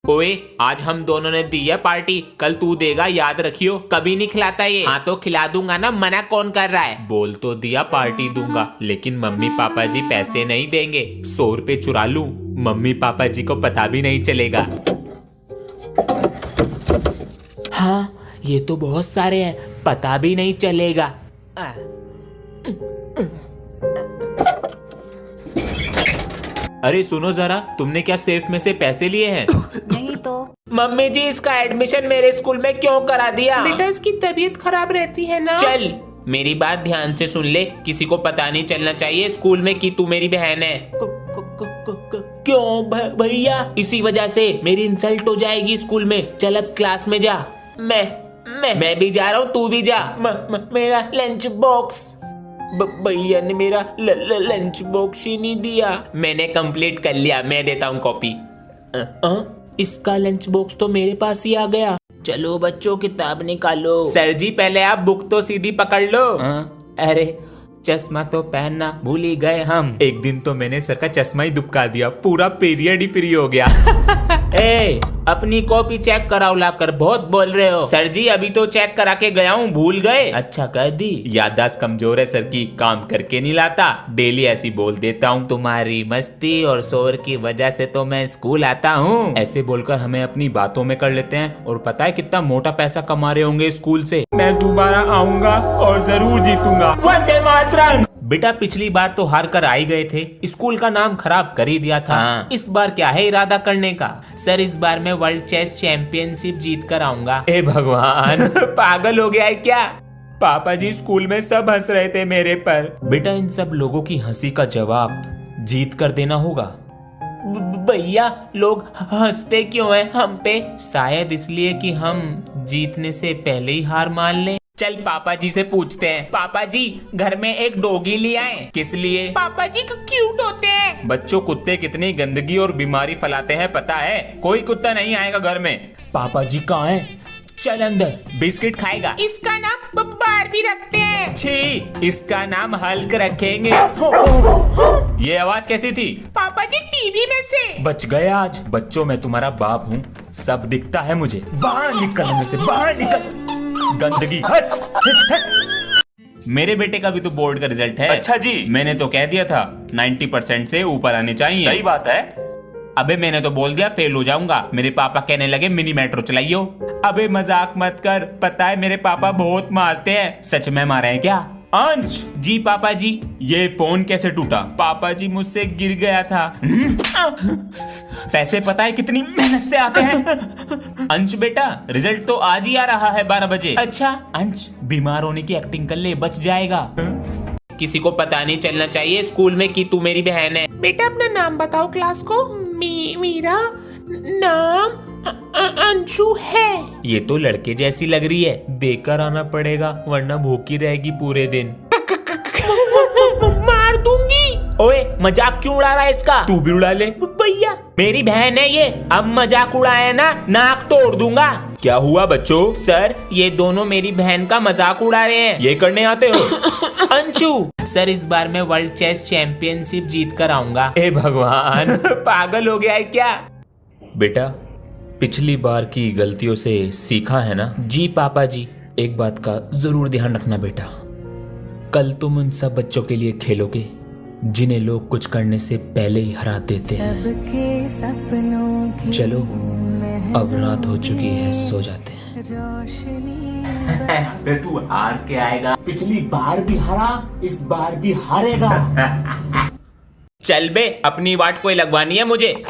ओए, आज हम दोनों ने दी है पार्टी, कल तू देगा, याद रखियो। कभी नहीं खिलाता ये। हाँ तो खिला दूंगा ना, मना कौन कर रहा है। बोल तो दिया पार्टी दूंगा, लेकिन मम्मी पापा जी पैसे नहीं देंगे। 100 रुपए चुरा लूं, मम्मी पापा जी को पता भी नहीं चलेगा। हाँ ये तो बहुत सारे हैं, पता भी नहीं चलेगा। अरे सुनो जरा, तुमने क्या सेफ में से पैसे लिए हैं? नहीं तो। मम्मी जी, इसका एडमिशन मेरे स्कूल में क्यों करा दिया? बेटा इसकी तबीयत खराब रहती है ना। चल मेरी बात ध्यान से सुन ले, किसी को पता नहीं चलना चाहिए स्कूल में कि तू मेरी बहन है। क्यों भैया? इसी वजह से मेरी इंसल्ट हो जाएगी स्कूल में। चल अब क्लास में जा। मैं भी जा रहा हूँ, तू भी जा। मेरा लंच बॉक्स, भैया ने मेरा लंच बॉक्स ही नहीं दिया। मैंने कंप्लीट कर लिया, मैं देता हूँ कॉपी। इसका लंच बॉक्स तो मेरे पास ही आ गया। चलो बच्चों किताब निकालो। सर जी पहले आप बुक तो सीधी पकड़ लो। अरे चश्मा तो पहनना भूल ही गए हम। एक दिन तो मैंने सर का चश्मा ही दुबका दिया, पूरा पीरियड ही फ्री हो गया। ए, अपनी कॉपी चेक कराओ लाकर, बहुत बोल रहे हो। सर जी अभी तो चेक करा के गया हूँ, भूल गए? अच्छा कर दी। याददाश्त कमजोर है सर की, काम करके नहीं लाता, डेली ऐसी बोल देता हूँ। तुम्हारी मस्ती और शोर की वजह से तो मैं स्कूल आता हूँ। ऐसे बोलकर हमें अपनी बातों में कर लेते हैं, और पता है कितना मोटा पैसा कमा रहे होंगे स्कूल से। मैं दोबारा आऊंगा और जरूर जीतूंगा। वंदे मातरम। बेटा पिछली बार तो हार कर आ ही गए थे, स्कूल का नाम खराब कर ही दिया था। इस बार क्या है इरादा करने का? सर इस बार मैं वर्ल्ड चेस चैंपियनशिप जीत कर आऊंगा। ए भगवान, पागल हो गया है क्या? पापा जी स्कूल में सब हंस रहे थे मेरे पर। बेटा इन सब लोगों की हंसी का जवाब जीत कर देना होगा। भैया लोग हंसते क्यों हैं हम पे? शायद इसलिए कि हम जीतने से पहले ही हार मान लें। चल पापा जी से पूछते हैं। पापा जी घर में एक डॉगी ले आए। किस लिए? पापा जी क्यूट होते हैं। बच्चों कुत्ते कितनी गंदगी और बीमारी फैलाते हैं पता है? कोई कुत्ता नहीं आएगा घर में। पापा जी कहाँ हैं? चल अंदर, बिस्किट खाएगा। इसका नाम बारबी रखते हैं। छी, इसका नाम हल्क रखेंगे। ये आवाज कैसी थी? पापा जी टीवी में से। बच गए आज। बच्चों मैं तुम्हारा बाप हूँ, सब दिखता है मुझे। बाहर निकल में से, बाहर निकल। गंदगी हट, हट, हट। मेरे बेटे का भी तो बोर्ड का रिजल्ट है। अच्छा जी, मैंने तो कह दिया था 90% से ऊपर आने चाहिए। सही बात है। अबे मैंने तो बोल दिया फेल हो जाऊंगा। मेरे पापा कहने लगे मिनी मेट्रो चलाइयो। अबे मजाक मत कर, पता है मेरे पापा बहुत मारते हैं। सच में मारे हैं क्या? अंश जी पापा जी, ये फोन कैसे टूटा? पापा जी मुझसे गिर गया था। पैसे पता है कितनी मेहनत से आते हैं? अंश बेटा रिजल्ट तो आज ही आ रहा है 12 बजे। अच्छा अंश, बीमार होने की एक्टिंग कर ले, बच जाएगा। किसी को पता नहीं चलना चाहिए स्कूल में कि तू मेरी बहन है। बेटा अपना नाम बताओ क्लास को। मेरा नाम अंशु है। ये तो लड़के जैसी लग रही है, देकर आना पड़ेगा वरना भूखी रहेगी पूरे दिन। मार दूंगी। ओए मजाक क्यों उड़ा रहा है इसका? तू भी उड़ा ले। भैया मेरी बहन है ये, अब मजाक उड़ाया ना नाक तोड़ दूंगा। क्या हुआ बच्चों? सर ये दोनों मेरी बहन का मजाक उड़ा रहे हैं। ये करने आते हो? अंशु सर इस बार मैं वर्ल्ड चेस चैंपियनशिप जीत कर आऊंगा। ए भगवान, पागल हो गया है क्या? बेटा पिछली बार की गलतियों से सीखा है ना? जी पापा जी। एक बात का जरूर ध्यान रखना बेटा, कल तुम उन सब बच्चों के लिए खेलोगे जिन्हें लोग कुछ करने से पहले ही हरा देते हैं। चलो अब रात हो चुकी है, सो जाते हैं। तू हार के आएगा, पिछली बार भी हारा, इस बार भी हारेगा। चल बे, अपनी वाट कोई लगवानी है मुझे।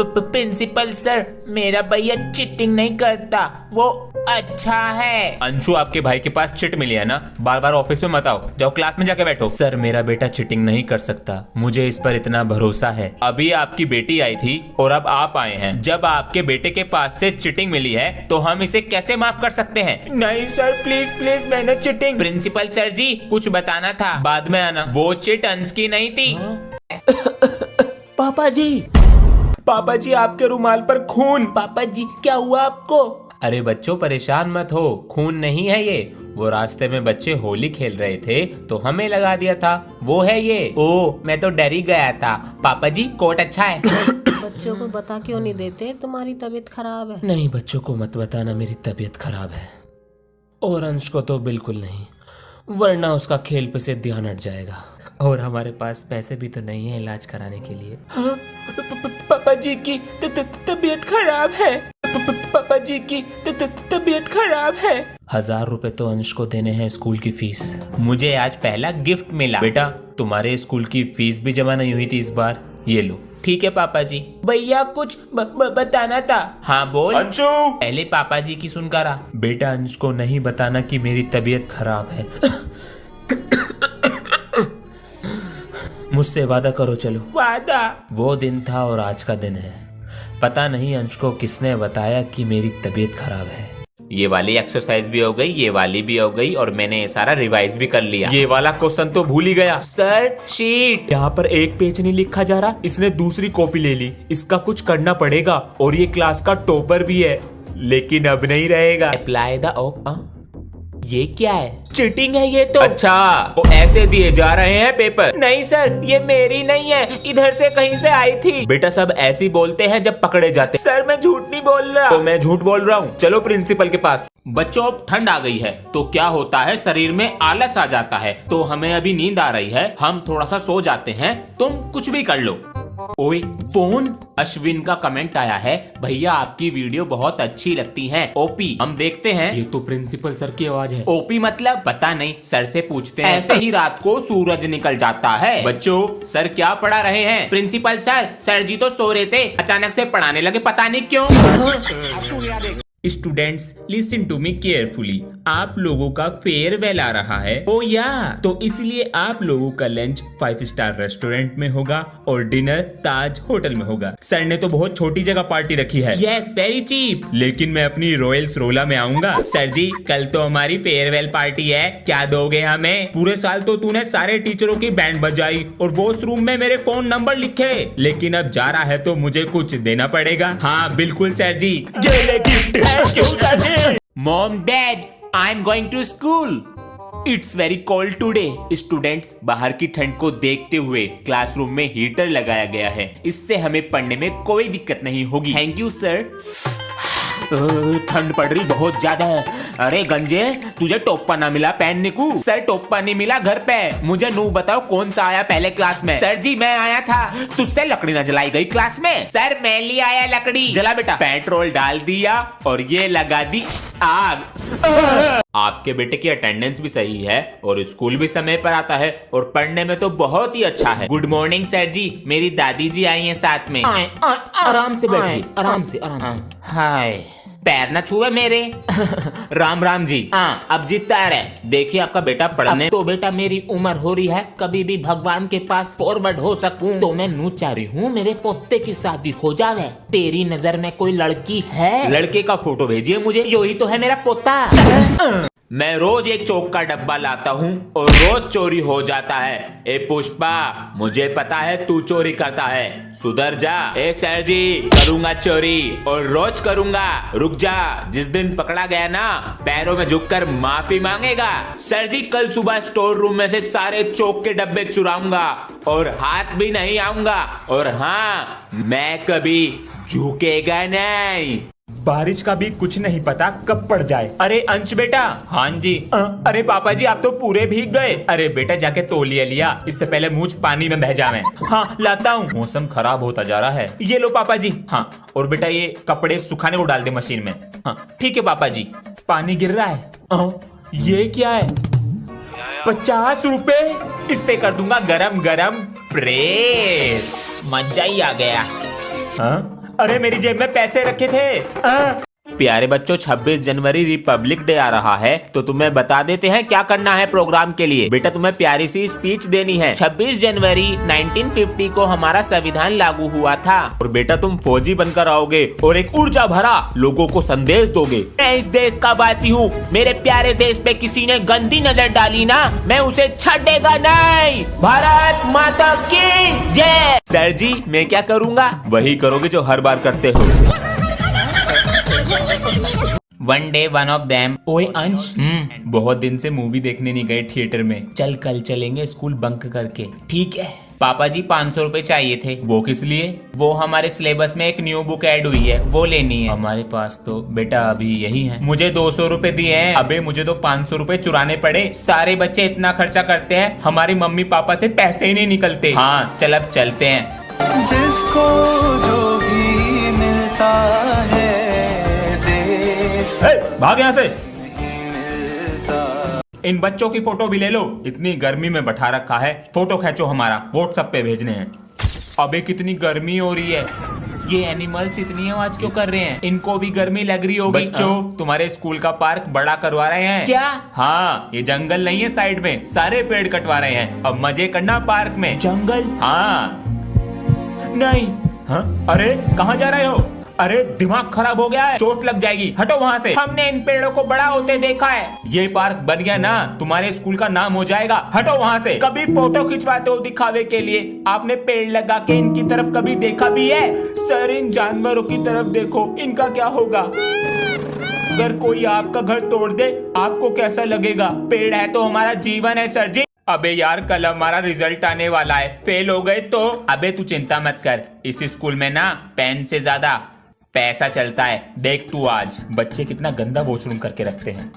प्रिंसिपल सर, मेरा भैया चीटिंग नहीं करता, वो अच्छा है। अंशु आपके भाई के पास चिट मिली है ना? बार बार ऑफिस में मत आओ, जाओ क्लास में जाके बैठो। सर मेरा बेटा चीटिंग नहीं कर सकता, मुझे इस पर इतना भरोसा है। अभी आपकी बेटी आई थी और अब आप आए हैं। जब आपके बेटे के पास से चीटिंग मिली है तो हम इसे कैसे माफ कर सकते हैं? नहीं सर प्लीज प्लीज, मैंने चीटिंग। प्रिंसिपल सर जी कुछ बताना था, बाद में आना। वो चिट अंश की नहीं थी। पापा जी, पापा जी आपके रुमाल पर खून। पापा जी क्या हुआ आपको? अरे बच्चों परेशान मत हो, खून नहीं है ये, वो रास्ते में बच्चे होली खेल रहे थे तो हमें लगा दिया था। वो है ये। ओ, मैं तो डर ही गया था। पापा जी कोट अच्छा है। बच्चों को बता क्यों नहीं देते तुम्हारी तबीयत खराब है? नहीं, बच्चों को मत बताना मेरी तबीयत खराब है, और अंश को तो बिल्कुल नहीं, वरना उसका खेल पे से ध्यान हट जाएगा। और हमारे पास पैसे भी तो नहीं है इलाज कराने के लिए। हाँ, पापा जी की तबीयत खराब है। पापा जी की तबीयत खराब है। 1000 रुपए तो अंश को देने हैं स्कूल की फीस। मुझे आज पहला गिफ्ट मिला। बेटा, तुम्हारे स्कूल की फीस भी जमा नहीं हुई थी इस बार, ये लो। ठीक है पापा जी। भैया कुछ बताना था। हाँ बोल अंशु। पहले पापा जी की सुनकर आ। बेटा, अंश को नहीं बताना कि मेरी तबीयत खराब है। मुझसे वादा करो, चलो। वादा? वो दिन था और आज का दिन है। पता नहीं अंश को किसने बताया कि मेरी तबीयत खराब है। ये वाली एक्सरसाइज भी हो गई, ये वाली भी हो गई, और मैंने ये सारा रिवाइज भी कर लिया। ये वाला क्वेश्चन तो भूल ही गया। सर शीट, यहाँ पर एक पेज नहीं लिखा जा रहा, इसने दूसरी कॉपी ले ली। इसका कुछ करना पड़ेगा, और ये क्लास का टॉपर भी है, लेकिन अब नहीं रहेगा। अप्लाई द ये क्या है? चीटिंग है ये तो। अच्छा, वो ऐसे दिए जा रहे हैं पेपर? नहीं सर, ये मेरी नहीं है, इधर से कहीं से आई थी। बेटा, सब ऐसे ही बोलते हैं जब पकड़े जाते। सर मैं झूठ नहीं बोल रहा। तो मैं झूठ बोल रहा हूँ। चलो प्रिंसिपल के पास। बच्चों, अब ठंड आ गई है तो क्या होता है, शरीर में आलस आ जाता है। तो हमें अभी नींद आ रही है, हम थोड़ा सा सो जाते हैं, तुम कुछ भी कर लो। ओए फोन। अश्विन का कमेंट आया है, भैया आपकी वीडियो बहुत अच्छी लगती है, ओपी। हम देखते हैं। ये तो प्रिंसिपल सर की आवाज है। ओपी मतलब? पता नहीं, सर से पूछते हैं। ऐसे ही रात को सूरज निकल जाता है। बच्चों, सर क्या पढ़ा रहे हैं? प्रिंसिपल सर, सर जी तो सो रहे थे, अचानक से पढ़ाने लगे, पता नहीं क्यों। Students listen to me carefully. आप लोगों का फेयरवेल आ रहा है। ओ या, तो इसलिए आप लोगों का लंच 5 स्टार रेस्टोरेंट में होगा और डिनर ताज होटल में होगा। सर ने तो बहुत छोटी जगह पार्टी रखी है। Yes, very cheap. लेकिन मैं अपनी रॉयल्स रोला में आऊंगा। सर जी, कल तो हमारी फेयरवेल पार्टी है, क्या दोगे हमें? पूरे साल तो तूने सारे टीचरों की बैंड बजाई और वॉशरूम में मेरे फोन नंबर लिखे, लेकिन अब जा रहा है तो मुझे कुछ देना पड़ेगा। हाँ बिल्कुल सर जी, ये ले gift. Mom, Dad, I'm going to school. It's very cold today. Students, बाहर की ठंड को देखते हुए क्लासरूम में हीटर लगाया गया है, इससे हमें पढ़ने में कोई दिक्कत नहीं होगी। Thank you sir. ठंड पड़ रही बहुत ज्यादा है। अरे गंजे, तुझे टोपा ना मिला पहनने को? सर टोपा नहीं मिला घर पे। मुझे नू बताओ कौन सा आया पहले क्लास में? सर जी मैं आया था। तुझसे लकड़ी ना जलाई गई क्लास में? सर मैं ले आया लकड़ी। जला बेटा। पेट्रोल डाल दिया और ये लगा दी आग। आपके बेटे की अटेंडेंस भी सही है और स्कूल भी समय पर आता है और पढ़ने में तो बहुत ही अच्छा है। गुड मॉर्निंग सर जी, मेरी दादी जी आई हैं साथ में। आराम से बैठिए, आराम से आराम से। हाय, पैर न छुए मेरे। राम राम जी। हाँ, अब जीतता है। देखिए आपका बेटा पढ़ने। तो बेटा मेरी उम्र हो रही है, कभी भी भगवान के पास फॉरवर्ड हो सकूं, तो मैं नू चाह रही हूँ मेरे पोते की शादी हो जावे। तेरी नजर में कोई लड़की है? लड़के का फोटो भेजिए मुझे, यही तो है मेरा पोता। मैं रोज एक चौक का डब्बा लाता हूँ और रोज चोरी हो जाता है। ए पुष्पा, मुझे पता है तू चोरी करता है, सुधर जा। ए सर जी, करूंगा चोरी और रोज करूंगा। रुक जा, जिस दिन पकड़ा गया ना, पैरों में झुककर माफी मांगेगा। सर जी, कल सुबह स्टोर रूम में से सारे चौक के डब्बे चुराऊंगा और हाथ भी नहीं आऊंगा। और हाँ, मैं कभी झुकेगा नहीं। बारिश का भी कुछ नहीं पता कब पड़ जाए। अरे अंश बेटा। हाँ जी। अरे पापा जी, आप तो पूरे भीग गए। अरे बेटा, जाके तौलिया लिया, इससे पहले मूंछ पानी में बह जावे। हाँ लाता हूँ, मौसम खराब होता जा रहा है। ये लो पापा जी। हाँ, और बेटा ये कपड़े सुखाने को डाल दे मशीन में। हाँ ठीक है पापा जी। पानी गिर रहा है। ये क्या है? 50 रुपए, इस पे कर दूंगा गरम गरम प्रेस। मजा ही आ गया। हाँ, अरे मेरी जेब में पैसे रखे थे। प्यारे बच्चों, 26 जनवरी रिपब्लिक डे आ रहा है, तो तुम्हें बता देते हैं क्या करना है प्रोग्राम के लिए। बेटा तुम्हें प्यारी सी स्पीच देनी है। 26 जनवरी 1950 को हमारा संविधान लागू हुआ था और बेटा तुम फौजी बनकर आओगे और एक ऊर्जा भरा लोगों को संदेश दोगे। मैं इस देश का वासी हूँ, मेरे प्यारे देश पे किसी ने गंदी नजर डाली ना, मैं उसे छड़ेगा नहीं। भारत माता की जय। सर जी, मैं क्या करूँगा? वही करोगे जो हर बार करते हो। One day one of them. ओए अंश, बहुत दिन से मूवी देखने नहीं गए थिएटर में, चल कल चलेंगे स्कूल बंक करके। ठीक है पापा जी, 500 रुपए चाहिए थे। वो किस लिए? वो हमारे सिलेबस में एक न्यू बुक ऐड हुई है, वो लेनी है। हमारे पास तो बेटा अभी यही है। मुझे 200 रुपए दिए हैं। अबे मुझे तो 500 रुपए चुराने पड़े। सारे बच्चे इतना खर्चा करते हैं, हमारे मम्मी पापा से पैसे ही नहीं निकलते। हाँ चल अब चलते हैं। जिसको जो भी मिलता है देश भाग यहाँ से। इन बच्चों की फोटो भी ले लो, इतनी गर्मी में बैठा रखा है। फोटो खींचो, हमारा व्हाट्सएप पे भेजने हैं। अबे कितनी गर्मी हो रही है। ये एनिमल्स इतनी आवाज क्यों कर रहे हैं? इनको भी गर्मी लग रही होगी। बच्चों, तुम्हारे स्कूल का पार्क बड़ा करवा रहे हैं क्या? हाँ, ये जंगल नहीं है, साइड में सारे पेड़ कटवा रहे हैं। अब मजे करना पार्क में। जंगल? हाँ नहीं। हाँ? अरे कहाँ जा रहे हो? अरे दिमाग खराब हो गया है, चोट लग जाएगी, हटो वहाँ से। हमने इन पेड़ों को बड़ा होते देखा है। ये पार्क बन गया ना, तुम्हारे स्कूल का नाम हो जाएगा। हटो वहाँ से। कभी फोटो खिंचवाते हो दिखावे के लिए? आपने पेड़ लगा के इनकी तरफ कभी देखा भी है? सर इन जानवरों की तरफ देखो, इनका क्या होगा? अगर कोई आपका घर तोड़ दे, आपको कैसा लगेगा? पेड़ है तो हमारा जीवन है सर जी। अबे यार, कल हमारा रिजल्ट आने वाला है, फेल हो गए तो? अबे तू चिंता मत कर, इस स्कूल में ना पेन से ज्यादा पैसा चलता है। देख तू आज बच्चे कितना गंदा वॉशरूम करके रखते हैं।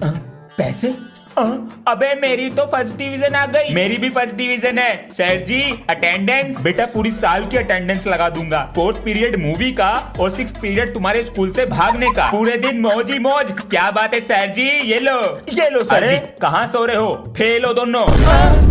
पैसे? अबे मेरी तो फर्स्ट डिवीजन आ गई। मेरी भी फर्स्ट डिवीजन है सर जी। अटेंडेंस? बेटा पूरी साल की अटेंडेंस लगा दूंगा। 4th पीरियड मूवी का और 6th पीरियड तुम्हारे स्कूल से भागने का। पूरे दिन मौज ही मौज। क्या बात है सर जी, ये लो सर जी। कहाँ सो रहे हो? फेल हो दोनों।